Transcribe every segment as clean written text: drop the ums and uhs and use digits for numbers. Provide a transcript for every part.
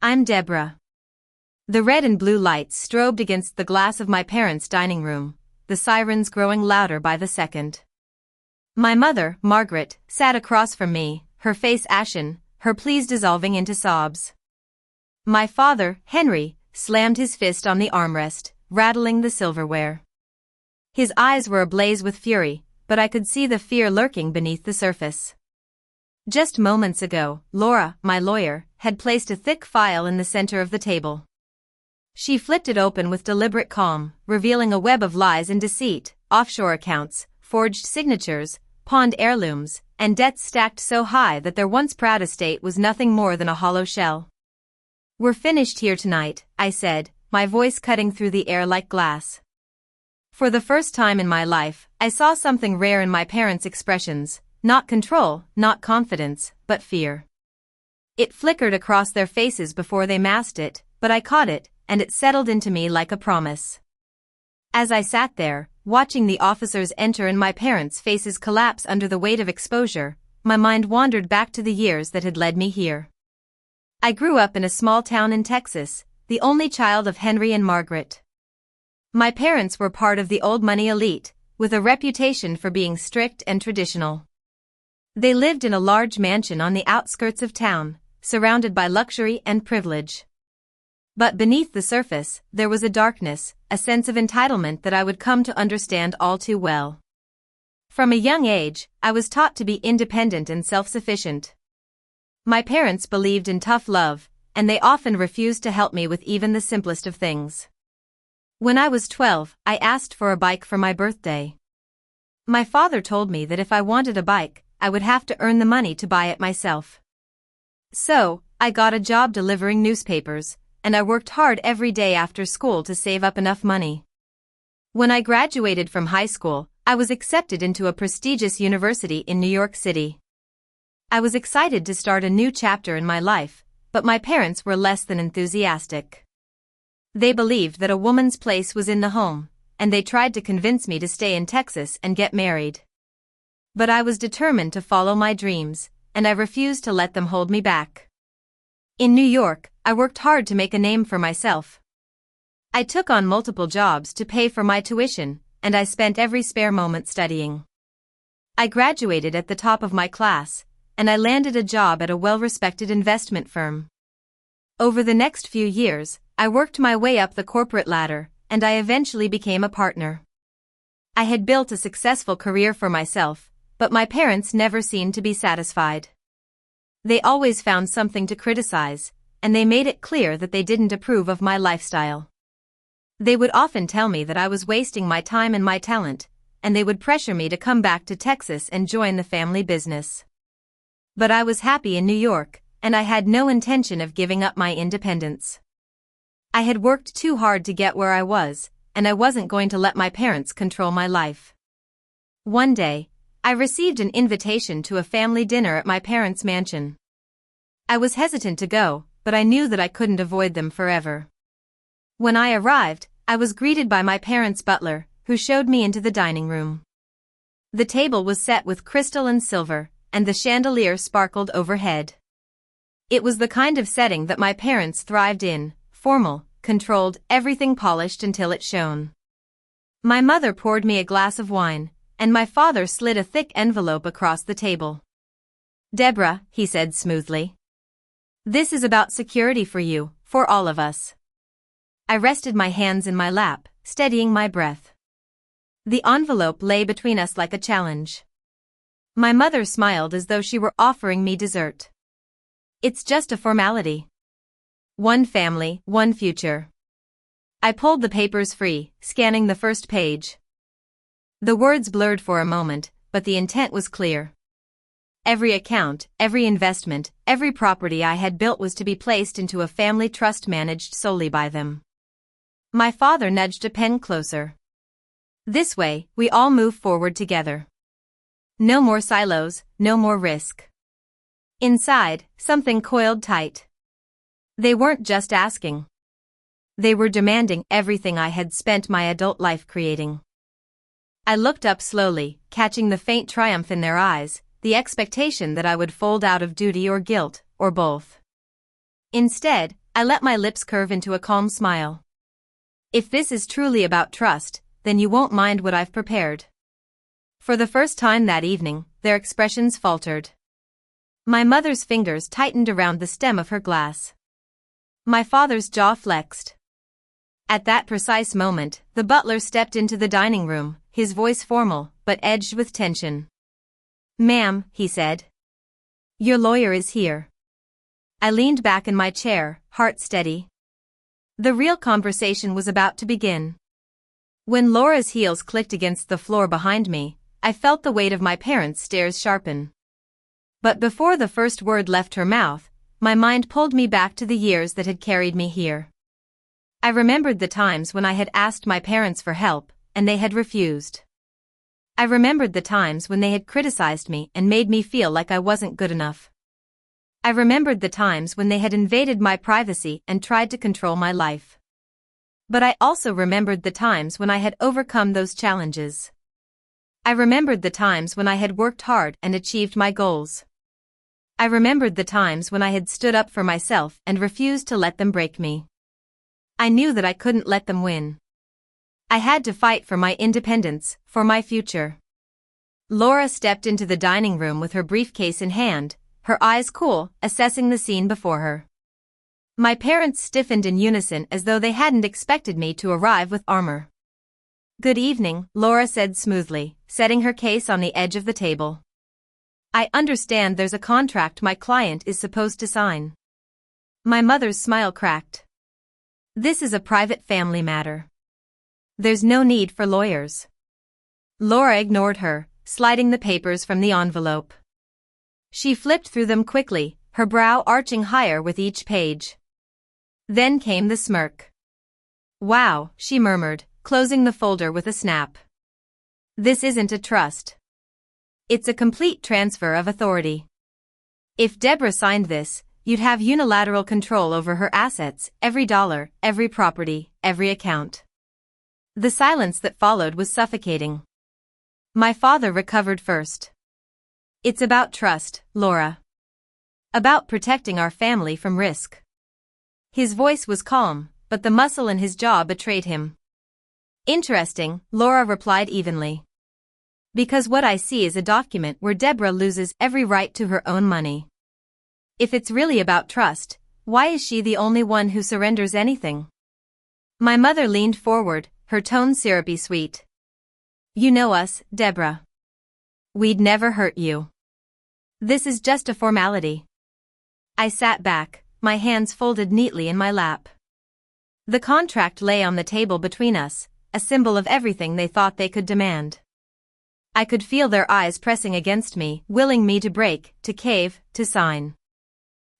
I'm Deborah. The red and blue lights strobed against the glass of my parents' dining room, the sirens growing louder by the second. My mother, Margaret, sat across from me, her face ashen, her pleas dissolving into sobs. My father, Henry, slammed his fist on the armrest, rattling the silverware. His eyes were ablaze with fury, but I could see the fear lurking beneath the surface. Just moments ago, Laura, my lawyer, had placed a thick file in the center of the table. She flipped it open with deliberate calm, revealing a web of lies and deceit, offshore accounts, forged signatures, pawned heirlooms, and debts stacked so high that their once proud estate was nothing more than a hollow shell. "We're finished here tonight," I said, my voice cutting through the air like glass. For the first time in my life, I saw something rare in my parents' expressions, not control, not confidence, but fear. It flickered across their faces before they masked it, but I caught it, and it settled into me like a promise. As I sat there, watching the officers enter and my parents' faces collapse under the weight of exposure, my mind wandered back to the years that had led me here. I grew up in a small town in Texas, the only child of Henry and Margaret. My parents were part of the old money elite, with a reputation for being strict and traditional. They lived in a large mansion on the outskirts of town, surrounded by luxury and privilege. But beneath the surface, there was a darkness, a sense of entitlement that I would come to understand all too well. From a young age, I was taught to be independent and self-sufficient. My parents believed in tough love, and they often refused to help me with even the simplest of things. When I was 12, I asked for a bike for my birthday. My father told me that if I wanted a bike, I would have to earn the money to buy it myself. So, I got a job delivering newspapers, and I worked hard every day after school to save up enough money. When I graduated from high school, I was accepted into a prestigious university in New York City. I was excited to start a new chapter in my life, but my parents were less than enthusiastic. They believed that a woman's place was in the home, and they tried to convince me to stay in Texas and get married. But I was determined to follow my dreams, and I refused to let them hold me back. In New York, I worked hard to make a name for myself. I took on multiple jobs to pay for my tuition, and I spent every spare moment studying. I graduated at the top of my class, and I landed a job at a well-respected investment firm. Over the next few years, I worked my way up the corporate ladder, and I eventually became a partner. I had built a successful career for myself, but my parents never seemed to be satisfied. They always found something to criticize, and they made it clear that they didn't approve of my lifestyle. They would often tell me that I was wasting my time and my talent, and they would pressure me to come back to Texas and join the family business. But I was happy in New York, and I had no intention of giving up my independence. I had worked too hard to get where I was, and I wasn't going to let my parents control my life. One day, I received an invitation to a family dinner at my parents' mansion. I was hesitant to go, but I knew that I couldn't avoid them forever. When I arrived, I was greeted by my parents' butler, who showed me into the dining room. The table was set with crystal and silver, and the chandelier sparkled overhead. It was the kind of setting that my parents thrived in, formal, controlled, everything polished until it shone. My mother poured me a glass of wine, and my father slid a thick envelope across the table. "Deborah," he said smoothly. "This is about security for you, for all of us." I rested my hands in my lap, steadying my breath. The envelope lay between us like a challenge. My mother smiled as though she were offering me dessert. "It's just a formality. One family, one future." I pulled the papers free, scanning the first page. The words blurred for a moment, but the intent was clear. Every account, every investment, every property I had built was to be placed into a family trust managed solely by them. My father nudged a pen closer. "This way, we all move forward together. No more silos, no more risk." Inside, something coiled tight. They weren't just asking. They were demanding everything I had spent my adult life creating. I looked up slowly, catching the faint triumph in their eyes, the expectation that I would fold out of duty or guilt, or both. Instead, I let my lips curve into a calm smile. If this is truly about trust, then you won't mind what I've prepared. For the first time that evening, their expressions faltered. My mother's fingers tightened around the stem of her glass. My father's jaw flexed. At that precise moment, the butler stepped into the dining room, his voice formal, but edged with tension. "Ma'am," he said. "Your lawyer is here." I leaned back in my chair, heart steady. The real conversation was about to begin. When Laura's heels clicked against the floor behind me, I felt the weight of my parents' stares sharpen. But before the first word left her mouth, my mind pulled me back to the years that had carried me here. I remembered the times when I had asked my parents for help, and they had refused. I remembered the times when they had criticized me and made me feel like I wasn't good enough. I remembered the times when they had invaded my privacy and tried to control my life. But I also remembered the times when I had overcome those challenges. I remembered the times when I had worked hard and achieved my goals. I remembered the times when I had stood up for myself and refused to let them break me. I knew that I couldn't let them win. I had to fight for my independence, for my future. Laura stepped into the dining room with her briefcase in hand, her eyes cool, assessing the scene before her. My parents stiffened in unison as though they hadn't expected me to arrive with armor. "Good evening," Laura said smoothly, setting her case on the edge of the table. "I understand there's a contract my client is supposed to sign." My mother's smile cracked. "This is a private family matter. There's no need for lawyers." Laura ignored her, sliding the papers from the envelope. She flipped through them quickly, her brow arching higher with each page. Then came the smirk. "Wow," she murmured, closing the folder with a snap. "This isn't a trust. It's a complete transfer of authority. If Deborah signed this, you'd have unilateral control over her assets, every dollar, every property, every account." The silence that followed was suffocating. My father recovered first. "It's about trust, Laura. About protecting our family from risk." His voice was calm, but the muscle in his jaw betrayed him. "Interesting," Laura replied evenly. "Because what I see is a document where Deborah loses every right to her own money. If it's really about trust, why is she the only one who surrenders anything?" My mother leaned forward, her tone syrupy sweet. "You know us, Deborah. We'd never hurt you. This is just a formality." I sat back, my hands folded neatly in my lap. The contract lay on the table between us, a symbol of everything they thought they could demand. I could feel their eyes pressing against me, willing me to break, to cave, to sign.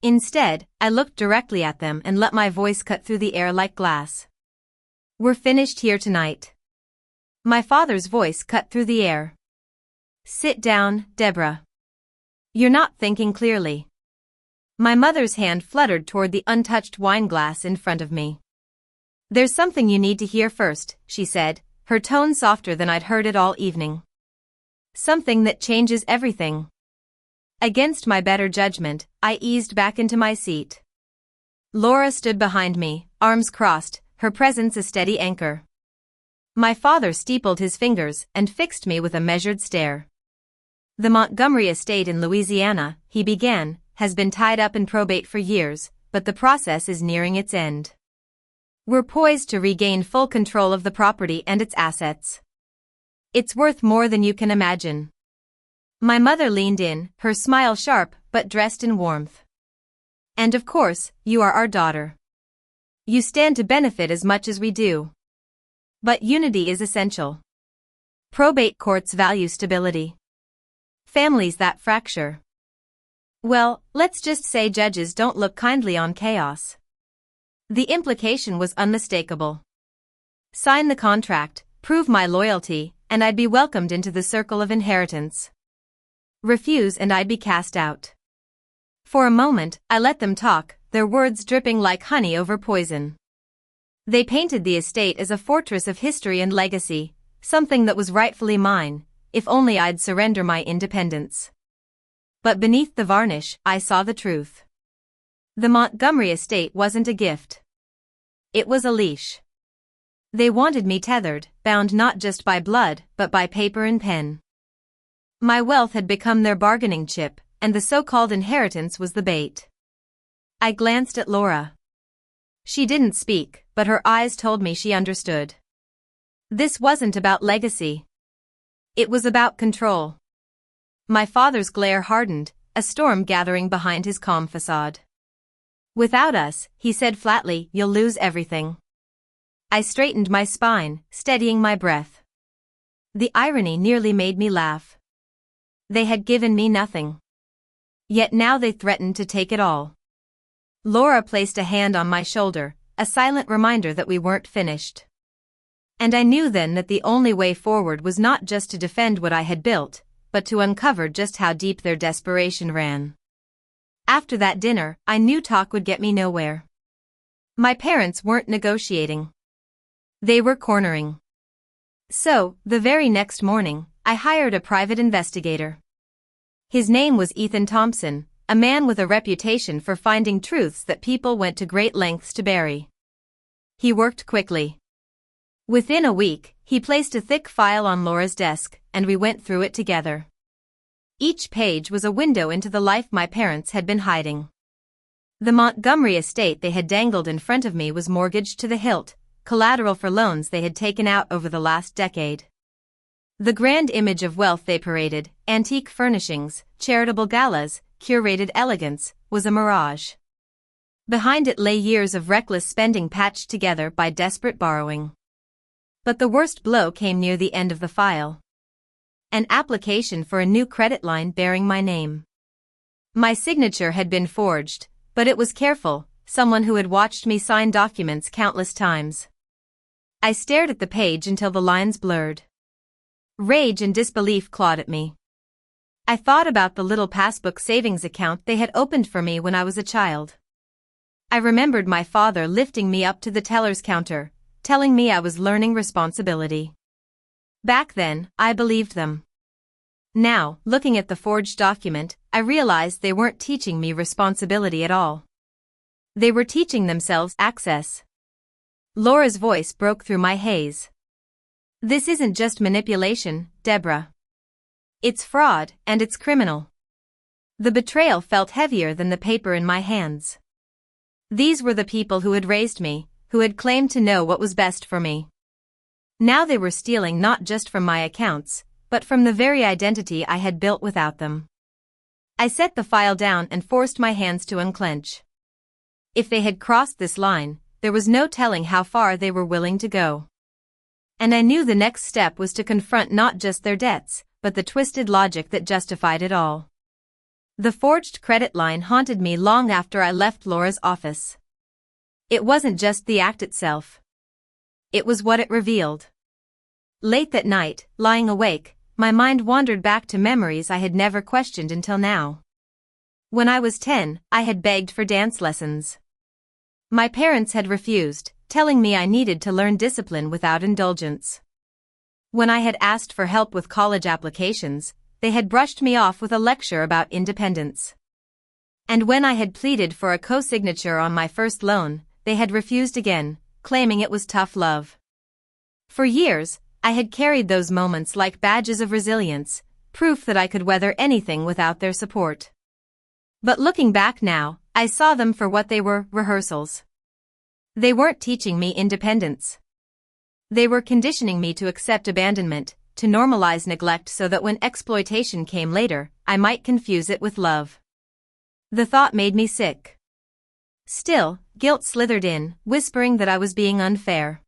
Instead, I looked directly at them and let my voice cut through the air like glass. "We're finished here tonight." My father's voice cut through the air. "Sit down, Deborah. You're not thinking clearly." My mother's hand fluttered toward the untouched wine glass in front of me. "There's something you need to hear first," she said, her tone softer than I'd heard it all evening. "Something that changes everything." Against my better judgment, I eased back into my seat. Laura stood behind me, arms crossed, her presence a steady anchor. My father steepled his fingers and fixed me with a measured stare. "The Montgomery estate in Louisiana," he began, "has been tied up in probate for years, but the process is nearing its end. We're poised to regain full control of the property and its assets. It's worth more than you can imagine." My mother leaned in, her smile sharp but dressed in warmth. "And of course, you are our daughter. You stand to benefit as much as we do. But unity is essential. Probate courts value stability. Families that fracture, well, let's just say judges don't look kindly on chaos." The implication was unmistakable. Sign the contract, prove my loyalty, and I'd be welcomed into the circle of inheritance. Refuse and I'd be cast out. For a moment, I let them talk, their words dripping like honey over poison. They painted the estate as a fortress of history and legacy, something that was rightfully mine, if only I'd surrender my independence. But beneath the varnish, I saw the truth. The Montgomery estate wasn't a gift. It was a leash. They wanted me tethered, bound not just by blood, but by paper and pen. My wealth had become their bargaining chip, and the so-called inheritance was the bait. I glanced at Laura. She didn't speak, but her eyes told me she understood. This wasn't about legacy. It was about control. My father's glare hardened, a storm gathering behind his calm facade. Without us, he said flatly, you'll lose everything. I straightened my spine, steadying my breath. The irony nearly made me laugh. They had given me nothing. Yet now they threatened to take it all. Laura placed a hand on my shoulder, a silent reminder that we weren't finished. And I knew then that the only way forward was not just to defend what I had built, but to uncover just how deep their desperation ran. After that dinner, I knew talk would get me nowhere. My parents weren't negotiating. They were cornering. So, the very next morning, I hired a private investigator. His name was Ethan Thompson, a man with a reputation for finding truths that people went to great lengths to bury. He worked quickly. Within a week, he placed a thick file on Laura's desk, and we went through it together. Each page was a window into the life my parents had been hiding. The Montgomery estate they had dangled in front of me was mortgaged to the hilt, collateral for loans they had taken out over the last decade. The grand image of wealth they paraded, antique furnishings, charitable galas, curated elegance, was a mirage. Behind it lay years of reckless spending patched together by desperate borrowing. But the worst blow came near the end of the file. An application for a new credit line bearing my name. My signature had been forged, but it was careful, someone who had watched me sign documents countless times. I stared at the page until the lines blurred. Rage and disbelief clawed at me. I thought about the little passbook savings account they had opened for me when I was a child. I remembered my father lifting me up to the teller's counter, telling me I was learning responsibility. Back then, I believed them. Now, looking at the forged document, I realized they weren't teaching me responsibility at all. They were teaching themselves access. Laura's voice broke through my haze. This isn't just manipulation, Deborah. It's fraud, and it's criminal. The betrayal felt heavier than the paper in my hands. These were the people who had raised me, who had claimed to know what was best for me. Now they were stealing not just from my accounts, but from the very identity I had built without them. I set the file down and forced my hands to unclench. If they had crossed this line, there was no telling how far they were willing to go. And I knew the next step was to confront not just their debts, but the twisted logic that justified it all. The forged credit line haunted me long after I left Laura's office. It wasn't just the act itself. It was what it revealed. Late that night, lying awake, my mind wandered back to memories I had never questioned until now. When I was 10, I had begged for dance lessons. My parents had refused, telling me I needed to learn discipline without indulgence. When I had asked for help with college applications, they had brushed me off with a lecture about independence. And when I had pleaded for a co-signature on my first loan, they had refused again, claiming it was tough love. For years, I had carried those moments like badges of resilience, proof that I could weather anything without their support. But looking back now, I saw them for what they were, rehearsals. They weren't teaching me independence. They were conditioning me to accept abandonment, to normalize neglect so that when exploitation came later, I might confuse it with love. The thought made me sick. Still, guilt slithered in, whispering that I was being unfair.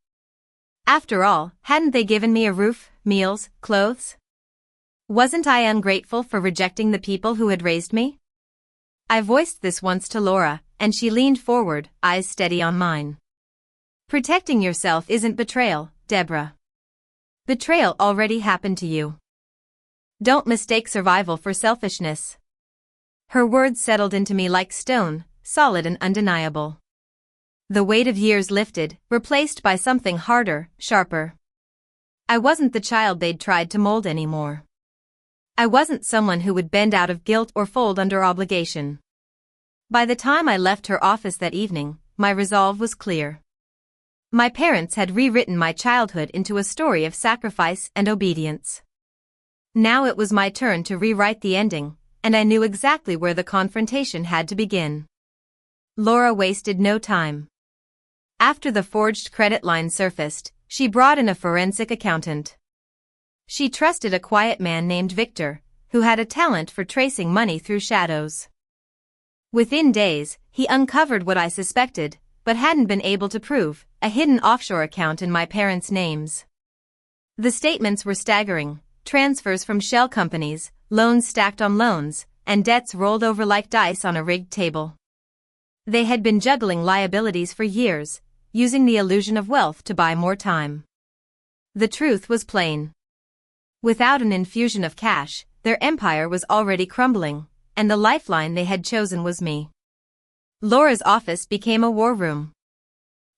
After all, hadn't they given me a roof, meals, clothes? Wasn't I ungrateful for rejecting the people who had raised me? I voiced this once to Laura, and she leaned forward, eyes steady on mine. Protecting yourself isn't betrayal, Deborah. Betrayal already happened to you. Don't mistake survival for selfishness. Her words settled into me like stone, solid and undeniable. The weight of years lifted, replaced by something harder, sharper. I wasn't the child they'd tried to mold anymore. I wasn't someone who would bend out of guilt or fold under obligation. By the time I left her office that evening, my resolve was clear. My parents had rewritten my childhood into a story of sacrifice and obedience. Now it was my turn to rewrite the ending, and I knew exactly where the confrontation had to begin. Laura wasted no time. After the forged credit line surfaced, she brought in a forensic accountant. She trusted a quiet man named Victor, who had a talent for tracing money through shadows. Within days, he uncovered what I suspected, but hadn't been able to prove, a hidden offshore account in my parents' names. The statements were staggering: transfers from shell companies, loans stacked on loans, and debts rolled over like dice on a rigged table. They had been juggling liabilities for years, using the illusion of wealth to buy more time. The truth was plain. Without an infusion of cash, their empire was already crumbling, and the lifeline they had chosen was me. Laura's office became a war room.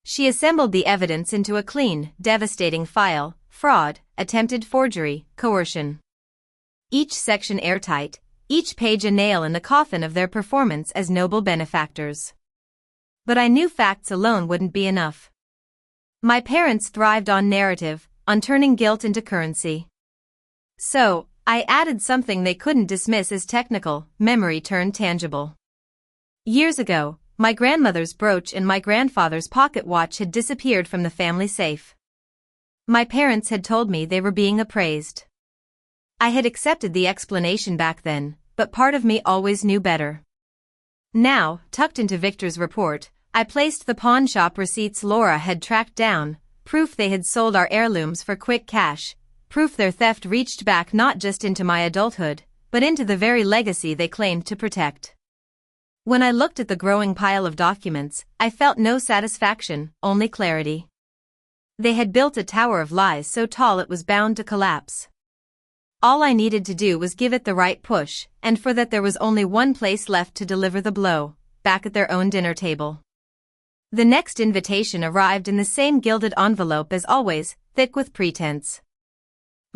She assembled the evidence into a clean, devastating file: fraud, attempted forgery, coercion. Each section airtight, each page a nail in the coffin of their performance as noble benefactors. But I knew facts alone wouldn't be enough. My parents thrived on narrative, on turning guilt into currency. So, I added something they couldn't dismiss as technical: memory turned tangible. Years ago, my grandmother's brooch and my grandfather's pocket watch had disappeared from the family safe. My parents had told me they were being appraised. I had accepted the explanation back then, but part of me always knew better. Now, tucked into Victor's report, I placed the pawn shop receipts Laura had tracked down, proof they had sold our heirlooms for quick cash, proof their theft reached back not just into my adulthood, but into the very legacy they claimed to protect. When I looked at the growing pile of documents, I felt no satisfaction, only clarity. They had built a tower of lies so tall it was bound to collapse. All I needed to do was give it the right push, and for that there was only one place left to deliver the blow: back at their own dinner table. The next invitation arrived in the same gilded envelope as always, thick with pretense.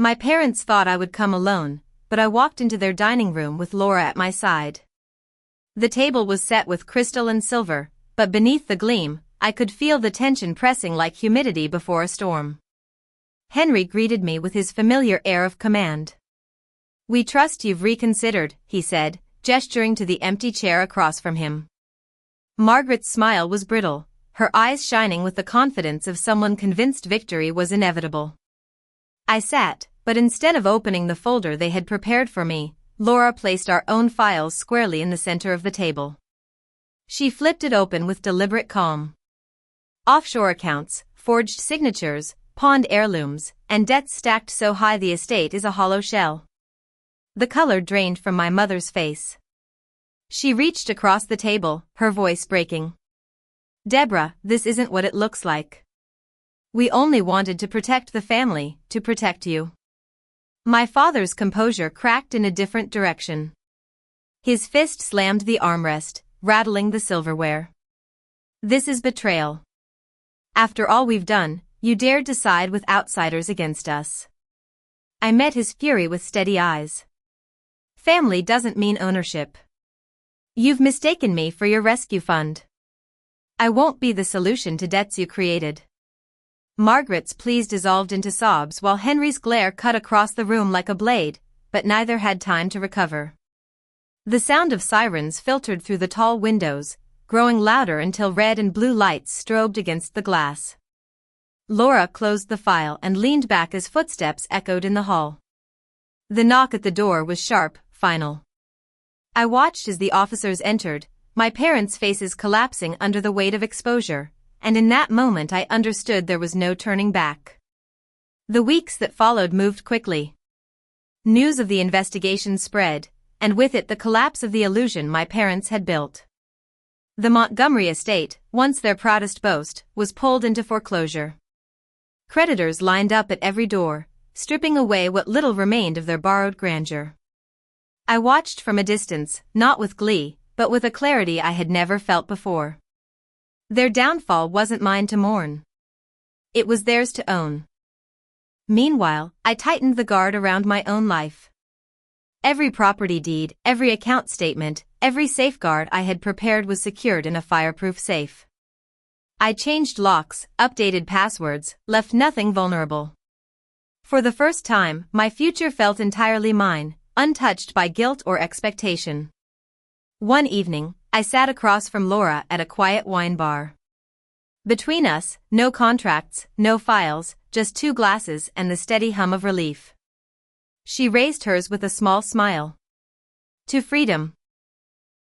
My parents thought I would come alone, but I walked into their dining room with Laura at my side. The table was set with crystal and silver, but beneath the gleam, I could feel the tension pressing like humidity before a storm. Henry greeted me with his familiar air of command. "We trust you've reconsidered," he said, gesturing to the empty chair across from him. Margaret's smile was brittle, her eyes shining with the confidence of someone convinced victory was inevitable. I sat, but instead of opening the folder they had prepared for me, Laura placed our own files squarely in the center of the table. She flipped it open with deliberate calm. Offshore accounts, forged signatures, pawned heirlooms, and debts stacked so high the estate is a hollow shell. The color drained from my mother's face. She reached across the table, her voice breaking. "Deborah, this isn't what it looks like. We only wanted to protect the family, to protect you." My father's composure cracked in a different direction. His fist slammed the armrest, rattling the silverware. "This is betrayal. After all we've done, you dared to side with outsiders against us." I met his fury with steady eyes. "Family doesn't mean ownership. You've mistaken me for your rescue fund. I won't be the solution to debts you created." Margaret's pleas dissolved into sobs while Henry's glare cut across the room like a blade, but neither had time to recover. The sound of sirens filtered through the tall windows, growing louder until red and blue lights strobed against the glass. Laura closed the file and leaned back as footsteps echoed in the hall. The knock at the door was sharp, final. I watched as the officers entered, my parents' faces collapsing under the weight of exposure, and in that moment I understood there was no turning back. The weeks that followed moved quickly. News of the investigation spread, and with it the collapse of the illusion my parents had built. The Montgomery estate, once their proudest boast, was pulled into foreclosure. Creditors lined up at every door, stripping away what little remained of their borrowed grandeur. I watched from a distance, not with glee, but with a clarity I had never felt before. Their downfall wasn't mine to mourn. It was theirs to own. Meanwhile, I tightened the guard around my own life. Every property deed, every account statement, every safeguard I had prepared was secured in a fireproof safe. I changed locks, updated passwords, left nothing vulnerable. For the first time, my future felt entirely mine, untouched by guilt or expectation. One evening, I sat across from Laura at a quiet wine bar. Between us, no contracts, no files, just 2 glasses and the steady hum of relief. She raised hers with a small smile. To freedom.